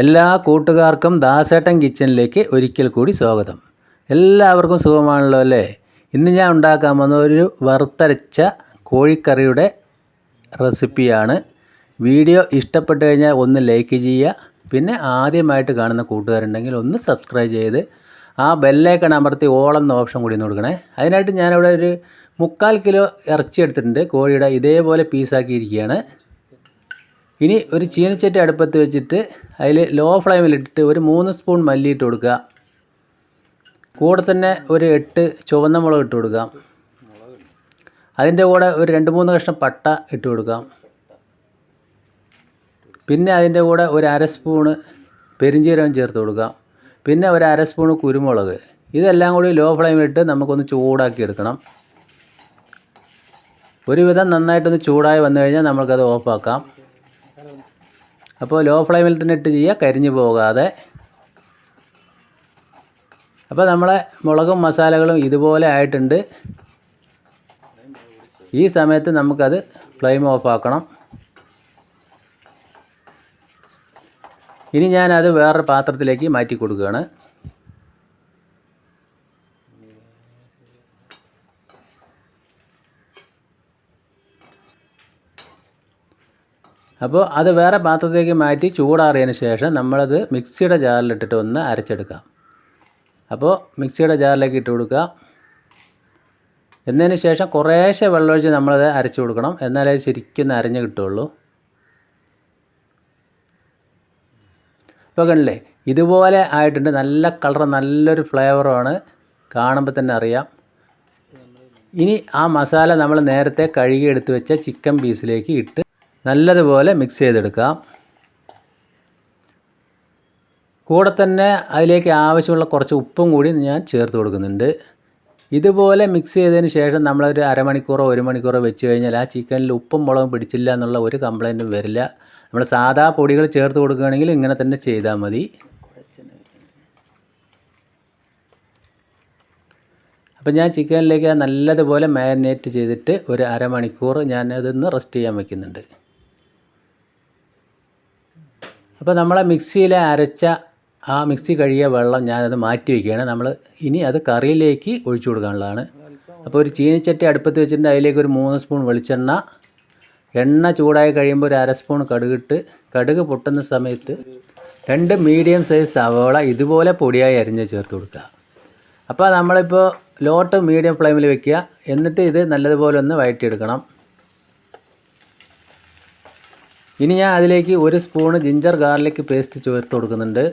എല്ലാ കൂട്ടുകാർക്കും ദാസേട്ടൻ കിച്ചണിലേക്ക് ഒരിക്കൽ കൂടി സ്വാഗതം. എല്ലാവർക്കും സുഖമാണല്ലോ അല്ലേ? ഇന്ന് ഞാൻ ഉണ്ടാക്കാൻ വന്ന ഒരു വറുത്തരച്ച കോഴിക്കറിയുടെ റെസിപ്പിയാണ്. വീഡിയോ ഇഷ്ടപ്പെട്ടു കഴിഞ്ഞാൽ ഒന്ന് ലൈക്ക് ചെയ്യുക. പിന്നെ ആദ്യമായിട്ട് കാണുന്ന കൂട്ടുകാരുണ്ടെങ്കിൽ ഒന്ന് സബ്സ്ക്രൈബ് ചെയ്ത് ആ ബെല്ലൈക്കൺ അമർത്തി ഓൾ എന്ന ഓപ്ഷൻ കൂടി ഒന്ന് കൊടുക്കണേ. അതിനായിട്ട് ഞാനിവിടെ ഒരു 3/4 കിലോ ഇറച്ചി എടുത്തിട്ടുണ്ട്. കോഴിയുടെ ഇതേപോലെ പീസാക്കിയിരിക്കുകയാണ്. ഇനി ഒരു ചീനച്ചട്ടി അടുപ്പത്ത് വെച്ചിട്ട് അതിൽ ലോ ഫ്ലെയിമിലിട്ടിട്ട് ഒരു 3 സ്പൂൺ മല്ലി ഇട്ട് കൊടുക്കുക. കൂടെ തന്നെ ഒരു 8 ചുവന്ന മുളക് ഇട്ട് കൊടുക്കാം. അതിൻ്റെ കൂടെ ഒരു 2-3 കഷ്ണം പട്ട ഇട്ട് കൊടുക്കാം. പിന്നെ അതിൻ്റെ കൂടെ ഒരു 1/2 സ്പൂണ് പെരിഞ്ചീരകം ചേർത്ത് കൊടുക്കാം. പിന്നെ ഒരു 1/2 സ്പൂണ് കുരുമുളക്. ഇതെല്ലാം കൂടി ലോ ഫ്ലെയിമിലിട്ട് നമുക്കൊന്ന് ചൂടാക്കി എടുക്കണം. ഒരുവിധം നന്നായിട്ടൊന്ന് ചൂടായി വന്നു കഴിഞ്ഞാൽ നമുക്കത് ഓഫാക്കാം. അപ്പോൾ ലോ ഫ്ലെയിമിൽ തന്നെ ഇട്ട് ചെയ്യുക, കരിഞ്ഞു പോകാതെ. അപ്പോൾ നമ്മളെ മുളകും മസാലകളും ഇതുപോലെ ആയിട്ടുണ്ട്. ഈ സമയത്ത് നമുക്കത് ഫ്ലെയിം ഓഫാക്കണം. ഇനി ഞാനത് വേറൊരു പാത്രത്തിലേക്ക് മാറ്റി കൊടുക്കുകയാണ്. അപ്പോൾ അത് വേറെ പാത്രത്തിലേക്ക് മാറ്റി ചൂടാറിയതിന് ശേഷം നമ്മളത് മിക്സിയുടെ ജാറിലിട്ടിട്ട് ഒന്ന് അരച്ചെടുക്കാം. അപ്പോൾ മിക്സിയുടെ ജാറിലേക്ക് ഇട്ട് കൊടുക്കുക. എന്നതിന് ശേഷം കുറേശ്ശെ വെള്ളമൊഴിച്ച് നമ്മളത് അരച്ചു കൊടുക്കണം. എന്നാലേ അത് ശരിക്കും അരഞ്ഞ് കിട്ടുള്ളൂ. ഇപ്പോൾ കണ്ടില്ലേ, ഇതുപോലെ ആയിട്ടുണ്ട്. നല്ല കളർ, നല്ലൊരു ഫ്ലേവറുമാണ്, കാണുമ്പോൾ തന്നെ അറിയാം. ഇനി ആ മസാല നമ്മൾ നേരത്തെ കഴുകി എടുത്ത് വെച്ച ചിക്കൻ പീസിലേക്ക് ഇട്ട് നല്ലതുപോലെ മിക്സ് ചെയ്തെടുക്കാം. കൂടെ തന്നെ അതിലേക്ക് ആവശ്യമുള്ള കുറച്ച് ഉപ്പും കൂടി ഞാൻ ചേർത്ത് കൊടുക്കുന്നുണ്ട്. ഇതുപോലെ മിക്സ് ചെയ്തതിന് ശേഷം നമ്മളൊരു അരമണിക്കൂറോ 1 മണിക്കൂറോ വെച്ച് കഴിഞ്ഞാൽ ആ ചിക്കനിൽ ഉപ്പും മുളകും പിടിച്ചില്ല എന്നുള്ള ഒരു കംപ്ലൈൻറ്റും വരില്ല. നമ്മൾ സാധാ പൊടികൾ ചേർത്ത് കൊടുക്കുകയാണെങ്കിൽ ഇങ്ങനെ തന്നെ ചെയ്താൽ മതി. അപ്പം ഞാൻ ചിക്കനിലേക്ക് നല്ലതുപോലെ മാരിനേറ്റ് ചെയ്തിട്ട് ഒരു അരമണിക്കൂർ ഞാൻ അതൊന്ന് റെസ്റ്റ് ചെയ്യാൻ വയ്ക്കുന്നുണ്ട്. അപ്പോൾ നമ്മളെ മിക്സിയിൽ അരച്ച ആ മിക്സി കഴുകിയ വെള്ളം ഞാനത് മാറ്റി വയ്ക്കുകയാണ്. നമ്മൾ ഇനി അത് കറിയിലേക്ക് ഒഴിച്ചു കൊടുക്കാനുള്ളതാണ്. അപ്പോൾ ഒരു ചീനിച്ചട്ടി അടുപ്പത്ത് വെച്ചിട്ട് അതിലേക്ക് ഒരു 3 സ്പൂൺ വെളിച്ചെണ്ണ, എണ്ണ ചൂടായി കഴിയുമ്പോൾ ഒരു 1/2 സ്പൂൺ കടുകിട്ട്, കടുക് പൊട്ടുന്ന സമയത്ത് 2 മീഡിയം സൈസ് സവോള ഇതുപോലെ പൊടിയായി അരിഞ്ഞ് ചേർത്ത് കൊടുക്കുക. അപ്പോൾ നമ്മളിപ്പോൾ ലോ ടു മീഡിയം ഫ്ലെയിമിൽ വെക്കുക. എന്നിട്ട് ഇത് നല്ലതുപോലെ ഒന്ന് വഴറ്റിയെടുക്കണം. ഇനി ഞാൻ അതിലേക്ക് 1 സ്പൂണ് ജിഞ്ചർ ഗാർലിക് പേസ്റ്റ് ചേർത്ത് കൊടുക്കുന്നുണ്ട്.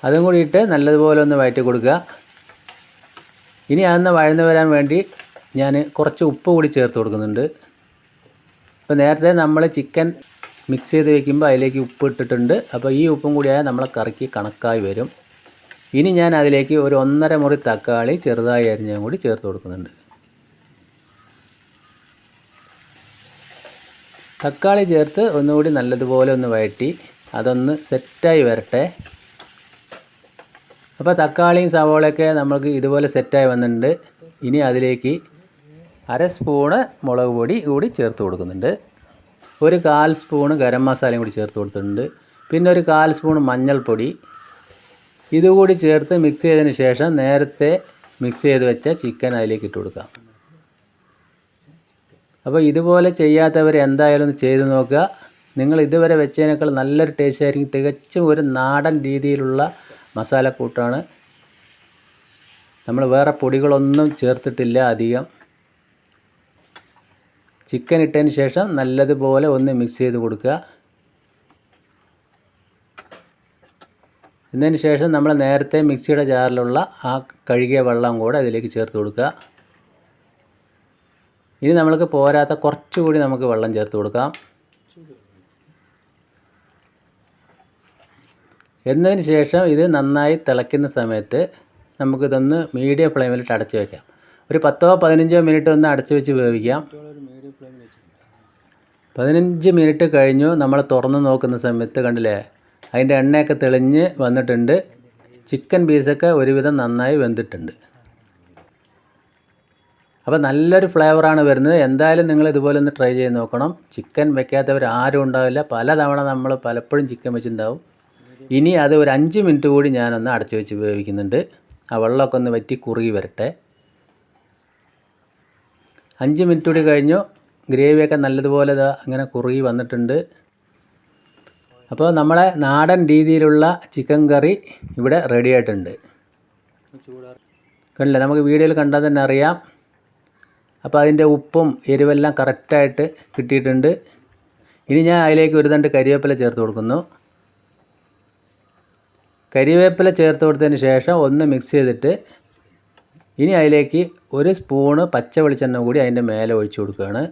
അതും കൂടി ഇട്ട് നല്ലതുപോലെ ഒന്ന് വഴറ്റി കൊടുക്കുക. ഇനി അതൊന്ന് വഴന്ന് വരാൻ വേണ്ടി ഞാൻ കുറച്ച് ഉപ്പ് കൂടി ചേർത്ത് കൊടുക്കുന്നുണ്ട്. അപ്പോൾ നേരത്തെ നമ്മൾ ചിക്കൻ മിക്സ് ചെയ്ത് വയ്ക്കുമ്പോൾ അതിലേക്ക് ഉപ്പ് ഇട്ടിട്ടുണ്ട്. അപ്പോൾ ഈ ഉപ്പും കൂടിയായാൽ നമ്മളെ കറിക്ക് കണക്കായി വരും. ഇനി ഞാൻ അതിലേക്ക് ഒരു 1.5 മുറി തക്കാളി ചെറുതായി അരിഞ്ഞതും കൂടി ചേർത്ത് കൊടുക്കുന്നുണ്ട്. തക്കാളി ചേർത്ത് ഒന്നുകൂടി നല്ലതുപോലെ ഒന്ന് വഴറ്റി അതൊന്ന് സെറ്റായി വരട്ടെ. അപ്പോൾ തക്കാളിയും സവോളയൊക്കെ നമുക്ക് ഇതുപോലെ സെറ്റായി വന്നിട്ടുണ്ട്. ഇനി അതിലേക്ക് 1/2 സ്പൂണ് മുളക് പൊടി കൂടി ചേർത്ത് കൊടുക്കുന്നുണ്ട്. ഒരു 1/4 സ്പൂണ് ഗരം മസാലയും കൂടി ചേർത്ത് കൊടുത്തിട്ടുണ്ട്. പിന്നെ ഒരു 1/4 സ്പൂൺ മഞ്ഞൾപ്പൊടി ഇതുകൂടി ചേർത്ത് മിക്സ് ചെയ്തതിന് ശേഷം നേരത്തെ മിക്സ് ചെയ്ത് വെച്ച ചിക്കൻ അതിലേക്ക് ഇട്ട് കൊടുക്കാം. അപ്പോൾ ഇതുപോലെ ചെയ്യാത്തവർ എന്തായാലും ഒന്ന് ചെയ്ത് നോക്കുക. നിങ്ങൾ ഇതുവരെ വെച്ചതിനേക്കാൾ നല്ലൊരു ടേസ്റ്റ് ആയിരിക്കും. തികച്ചും ഒരു നാടൻ രീതിയിലുള്ള മസാലക്കൂട്ടാണ്. നമ്മൾ വേറെ പൊടികളൊന്നും ചേർത്തിട്ടില്ല അധികം. ചിക്കൻ ഇട്ടതിന് ശേഷം നല്ലതുപോലെ ഒന്ന് മിക്സ് ചെയ്ത് കൊടുക്കുക. എന്നതിന് ശേഷം നമ്മൾ നേരത്തെ മിക്സിയുടെ ജാറിലുള്ള ആ കഴുകിയ വെള്ളം കൂടെ അതിലേക്ക് ചേർത്ത് കൊടുക്കുക. ഇനി നമ്മൾക്ക് പോരാത്ത കുറച്ചുകൂടി നമുക്ക് വെള്ളം ചേർത്ത് കൊടുക്കാം. എന്നതിന് ശേഷം ഇത് നന്നായി തിളയ്ക്കുന്ന സമയത്ത് നമുക്കിതൊന്ന് മീഡിയം ഫ്ലെയിമിലിട്ട് അടച്ച് വയ്ക്കാം. ഒരു 10-15 മിനിറ്റ് ഒന്ന് അടച്ച് വെച്ച് വേവിക്കാം. 15 മിനിറ്റ് കഴിഞ്ഞു. നമ്മൾ തുറന്ന് നോക്കുന്ന സമയത്ത് കണ്ടില്ലേ, അതിൻ്റെ എണ്ണയൊക്കെ തെളിഞ്ഞ് വന്നിട്ടുണ്ട്. ചിക്കൻ പീസൊക്കെ ഒരുവിധം നന്നായി വെന്തിട്ടുണ്ട്. അപ്പോൾ നല്ലൊരു ഫ്ലേവറാണ് വരുന്നത്. എന്തായാലും നിങ്ങൾ ഇതുപോലെ ഒന്ന് ട്രൈ ചെയ്ത് നോക്കണം. ചിക്കൻ വെക്കാത്തവർ ആരും ഉണ്ടാവില്ല. പലതവണ നമ്മൾ പലപ്പോഴും ചിക്കൻ വെച്ചിട്ടുണ്ടാവും. ഇനി അത് ഒരു 5 മിനിറ്റ് കൂടി ഞാനൊന്ന് അടച്ചു വെച്ച് വേവിക്കുന്നുണ്ട്. ആ വെള്ളമൊക്കെ ഒന്ന് വറ്റി കുറുകി വരട്ടെ. 5 മിനിറ്റ് കൂടി കഴിഞ്ഞു. ഗ്രേവിയൊക്കെ നല്ലതുപോലെ അങ്ങനെ കുറുകി വന്നിട്ടുണ്ട്. അപ്പോൾ നമ്മളെ നാടൻ രീതിയിലുള്ള ചിക്കൻ കറി ഇവിടെ റെഡി ആയിട്ടുണ്ട്. കണ്ടില്ലേ, നമുക്ക് വീഡിയോയിൽ കണ്ടാൽ തന്നെ അറിയാം. അപ്പോൾ അതിൻ്റെ ഉപ്പും എരിവെല്ലാം കറക്റ്റായിട്ട് കിട്ടിയിട്ടുണ്ട്. ഇനി ഞാൻ അതിലേക്ക് ഒരു തണ്ട് കരിവേപ്പില ചേർത്ത് കൊടുക്കുന്നു. കരിവേപ്പില ചേർത്ത് കൊടുത്തതിന് ശേഷം ഒന്ന് മിക്സ് ചെയ്തിട്ട് ഇനി അതിലേക്ക് 1 സ്പൂണ് പച്ച വെളിച്ചെണ്ണ കൂടി അതിൻ്റെ മേലെ ഒഴിച്ച് കൊടുക്കുകയാണ്.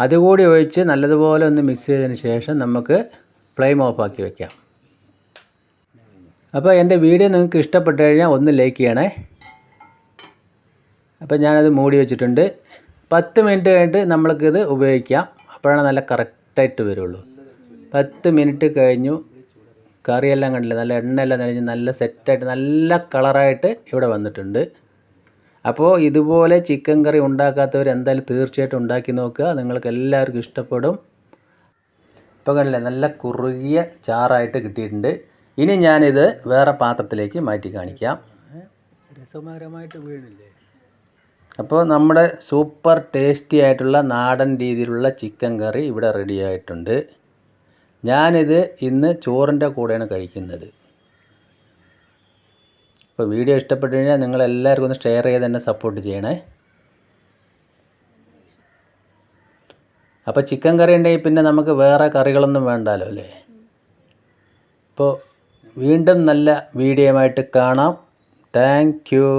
അതുകൂടി ഒഴിച്ച് നല്ലതുപോലെ ഒന്ന് മിക്സ് ചെയ്തതിന് ശേഷം നമുക്ക് ഫ്ലെയിം ഓഫാക്കി വയ്ക്കാം. അപ്പോൾ എൻ്റെ വീഡിയോ നിങ്ങൾക്ക് ഇഷ്ടപ്പെട്ട് കഴിഞ്ഞാൽ ഒന്ന് ലൈക്ക് ചെയ്യണേ. അപ്പോൾ ഞാനത് മൂടി വെച്ചിട്ടുണ്ട്. 10 മിനിറ്റ് കഴിഞ്ഞിട്ട് നമ്മൾക്കിത് ഉപയോഗിക്കാം. അപ്പോഴാണ് നല്ല കറക്റ്റായിട്ട് വരുള്ളൂ. 10 മിനിറ്റ് കഴിഞ്ഞു. കറിയെല്ലാം കണ്ടില്ല, നല്ല എണ്ണയെല്ലാം നനഞ്ഞ് നല്ല സെറ്റായിട്ട് നല്ല കളറായിട്ട് ഇവിടെ വന്നിട്ടുണ്ട്. അപ്പോൾ ഇതുപോലെ ചിക്കൻ കറി ഉണ്ടാക്കാത്തവർ എന്തായാലും തീർച്ചയായിട്ടും ഉണ്ടാക്കി നോക്കുക. നിങ്ങൾക്ക് എല്ലാവർക്കും ഇഷ്ടപ്പെടും. ഇപ്പോൾ കണ്ടില്ലേ, നല്ല കുറുകിയ ചാറായിട്ട് കിട്ടിയിട്ടുണ്ട്. ഇനി ഞാനിത് വേറെ പാത്രത്തിലേക്ക് മാറ്റി കാണിക്കാം. രസകരമായിട്ട് വീണില്ലേ. അപ്പോൾ നമ്മുടെ സൂപ്പർ ടേസ്റ്റി ആയിട്ടുള്ള നാടൻ രീതിയിലുള്ള ചിക്കൻ കറി ഇവിടെ റെഡി ആയിട്ടുണ്ട്. ഞാനിത് ഇന്ന് ചോറിൻ്റെ കൂടെയാണ് കഴിക്കുന്നത്. അപ്പോൾ വീഡിയോ ഇഷ്ടപ്പെട്ടു കഴിഞ്ഞാൽ നിങ്ങളെല്ലാവർക്കും ഒന്ന് ഷെയർ ചെയ്ത് എന്നെ സപ്പോർട്ട് ചെയ്യണേ. അപ്പോൾ ചിക്കൻ കറി ഉണ്ടെങ്കിൽ പിന്നെ നമുക്ക് വേറെ കറികളൊന്നും വേണ്ടല്ലോ അല്ലേ. അപ്പോൾ വീണ്ടും നല്ല വീഡിയോ ആയിട്ട് കാണാം. Thank you.